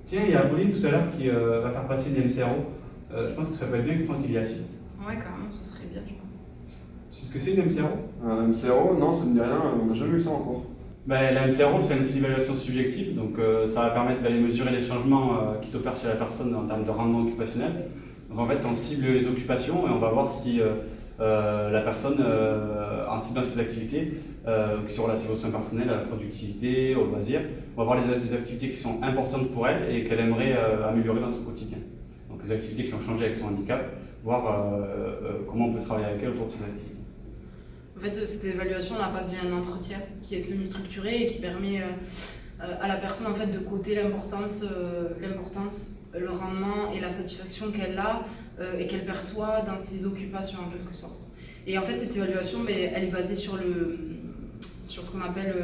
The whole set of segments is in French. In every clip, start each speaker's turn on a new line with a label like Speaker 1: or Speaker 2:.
Speaker 1: Tiens, il y a Apolline tout à l'heure qui va faire passer une MCRO. Je pense que ça peut être bien que Franck il y assiste.
Speaker 2: Ouais, carrément, ce serait bien, je pense.
Speaker 1: Tu sais ce que c'est une MCRO?
Speaker 3: Un MCRO, non, ça me dit rien, on n'a jamais eu ça encore.
Speaker 1: Ben, la MCRO, c'est un outil d'évaluation subjective, donc ça va permettre d'aller mesurer les changements qui s'opèrent chez la personne en termes de rendement occupationnel. Donc en fait, on cible les occupations et on va voir si la personne, en ciblant ses activités, qui sont relatives aux soins personnels, à la productivité, aux loisirs, on va voir les activités qui sont importantes pour elle et qu'elle aimerait améliorer dans son quotidien. Donc les activités qui ont changé avec son handicap, voir comment on peut travailler avec elle autour de ces activités.
Speaker 2: En fait, cette évaluation, on la passe via un entretien qui est semi-structuré et qui permet à la personne en fait, de coter l'importance, le rendement et la satisfaction qu'elle a et qu'elle perçoit dans ses occupations en quelque sorte. Et en fait, cette évaluation, elle est basée sur ce qu'on appelle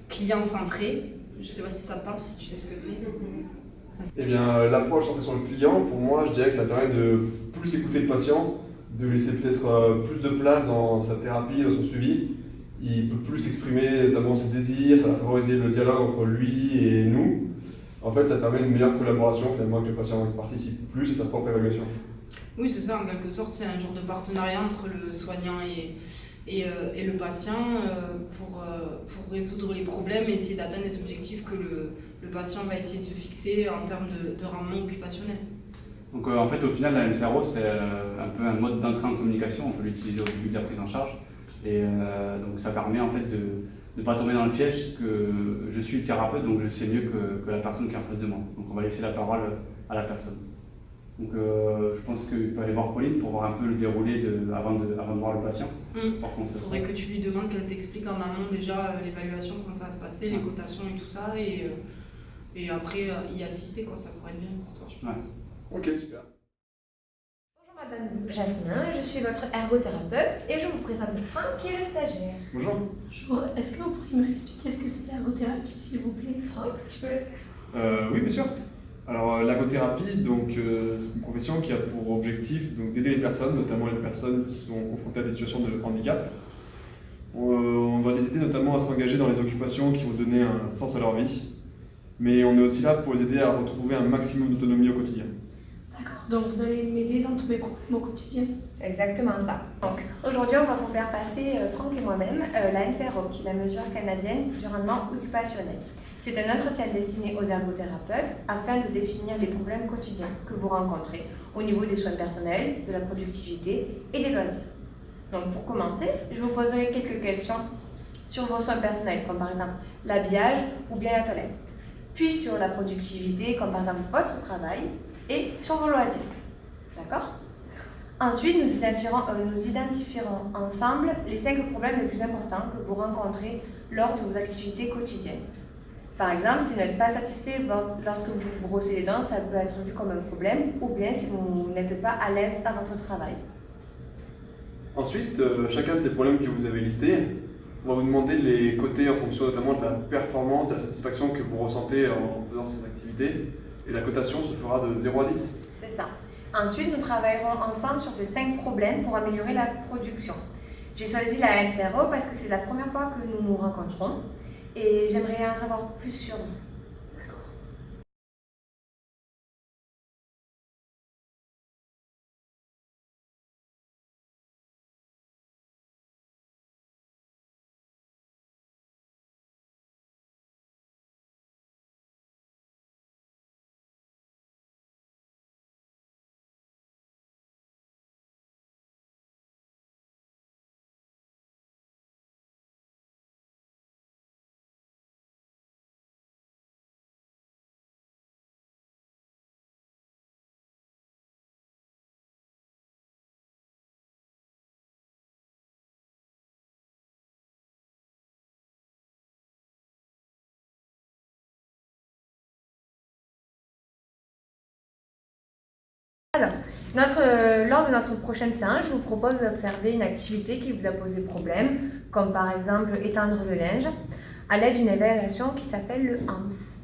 Speaker 2: client centré. Je ne sais pas si ça te parle, si tu sais ce que c'est.
Speaker 3: Eh bien, l'approche centrée sur le client, pour moi, je dirais que ça permet de plus écouter le patient, de laisser peut-être plus de place dans sa thérapie, dans son suivi. Il peut plus exprimer notamment ses désirs, ça va favoriser le dialogue entre lui et nous. En fait, ça permet une meilleure collaboration finalement avec le patient qui participe plus à sa propre évaluation.
Speaker 2: Oui, c'est ça, en quelque sorte, c'est un genre de partenariat entre le soignant et le patient pour résoudre les problèmes et essayer d'atteindre les objectifs que le patient va essayer de se fixer en termes de rendement occupationnel.
Speaker 1: Donc en fait, au final, la MCRO, c'est un peu un mode d'entrée en communication, on peut l'utiliser au début de la prise en charge. Et donc ça permet en fait de ne pas tomber dans le piège que je suis le thérapeute, donc je sais mieux que la personne qui est en face de moi. Donc on va laisser la parole à la personne. Donc je pense qu'il peut aller voir Pauline pour voir un peu le déroulé avant de voir le patient.
Speaker 2: Il faudrait que tu lui demandes qu'elle t'explique en amont déjà l'évaluation, comment ça va se passer, les cotations et tout ça, et après y assister, quoi. Ça pourrait être bien pour toi, je pense.
Speaker 3: Ok, super.
Speaker 4: Bonjour Madame Jasmin, je suis votre ergothérapeute et je vous présente Franck qui est le stagiaire.
Speaker 3: Bonjour.
Speaker 5: Bonjour, est-ce que vous pourriez me expliquer ce que c'est l'ergothérapie, s'il vous plaît?
Speaker 4: Franck, tu peux le faire.
Speaker 3: Oui, bien sûr. Alors, l'ergothérapie, donc, c'est une profession qui a pour objectif d'aider les personnes, notamment les personnes qui sont confrontées à des situations de handicap. On va les aider notamment à s'engager dans les occupations qui vont donner un sens à leur vie, mais on est aussi là pour les aider à retrouver un maximum d'autonomie au quotidien.
Speaker 5: D'accord, donc vous allez m'aider dans tous mes problèmes au quotidien.
Speaker 4: Exactement ça. Donc aujourd'hui, on va vous faire passer, Franck et moi-même, la MCRO, qui est la mesure canadienne du rendement occupationnel. C'est un entretien destiné aux ergothérapeutes afin de définir les problèmes quotidiens que vous rencontrez au niveau des soins personnels, de la productivité et des loisirs. Donc pour commencer, je vous poserai quelques questions sur vos soins personnels, comme par exemple l'habillage ou bien la toilette. Puis sur la productivité, comme par exemple votre travail, et sur vos loisirs. D'accord? Ensuite, nous identifierons ensemble les 5 problèmes les plus importants que vous rencontrez lors de vos activités quotidiennes. Par exemple, si vous n'êtes pas satisfait lorsque vous vous brossez les dents, ça peut être vu comme un problème, ou bien si vous n'êtes pas à l'aise dans votre travail.
Speaker 3: Ensuite, chacun de ces problèmes que vous avez listés, on va vous demander de les coter en fonction notamment de la performance, de la satisfaction que vous ressentez en faisant ces activités. Et la cotation se fera de 0 à 10.
Speaker 4: C'est ça. Ensuite, nous travaillerons ensemble sur ces 5 problèmes pour améliorer la production. J'ai choisi la MCRO parce que c'est la première fois que nous nous rencontrons et j'aimerais en savoir plus sur vous. Alors, lors de notre prochaine séance, je vous propose d'observer une activité qui vous a posé problème, comme par exemple étendre le linge, à l'aide d'une évaluation qui s'appelle le HAMS.